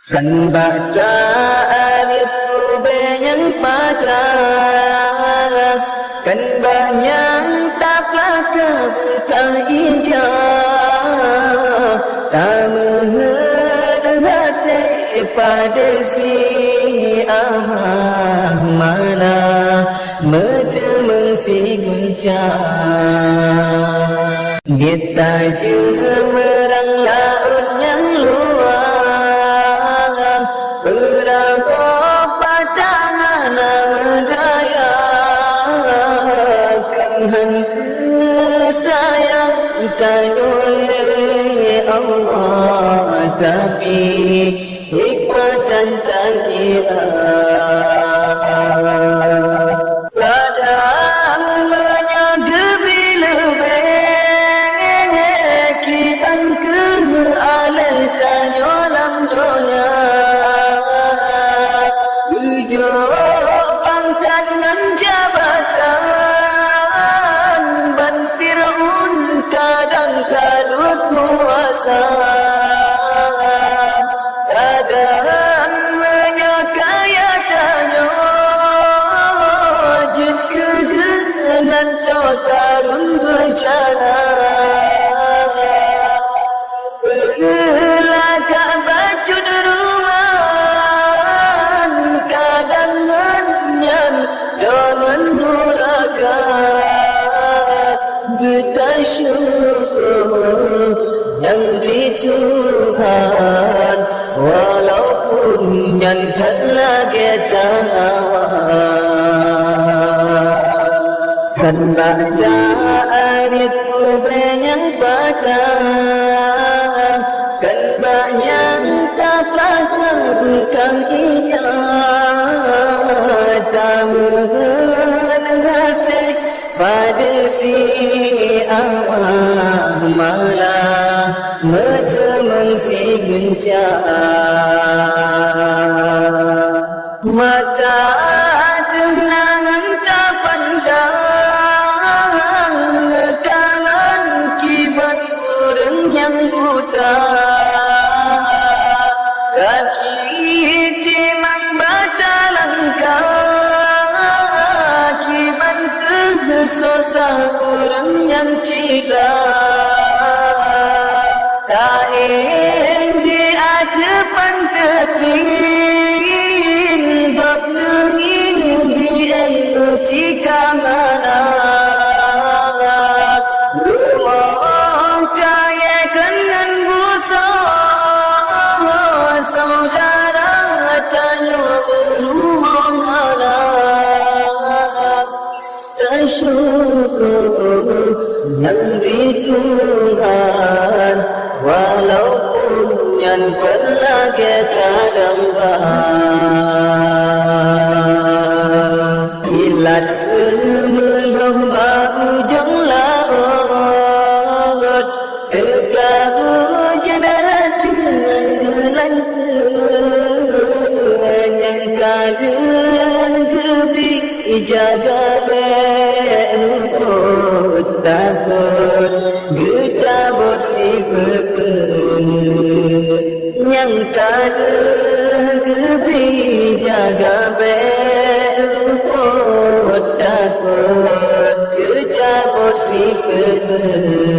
Kan bacaan itu banyak pada kan banyak taplah kebekal ijah tak menghasih pada si amah mana metemeng si guncang kita jemerang laut yang luas berasa patangan daya kan sayang oleh Allah tapi hikmat dan takdirah tarun berjalan berlagak baju deruman kadang ngenyan jangan nuraga kita syukur yang di Tuhan walaupun yang telah kita kan bacaan itu banyak baca kan banyak taplah kebekal ijah tak menghasih pada si amah malah metemeng si guncang mata tenangan tak pandang yang buta kaki timang bata langkah kiban kesusah orang yang cita tak ingin ada panterin bab nengin di etika mana yang di Tuhan walaupun yang telah kita dambah kilat semelah ujung laut tegak hujan dengan gelantungan yang kalian kebi jaga berlutut takut gecabut si berpet yang kebi jaga berlutut takut gecabut si berpet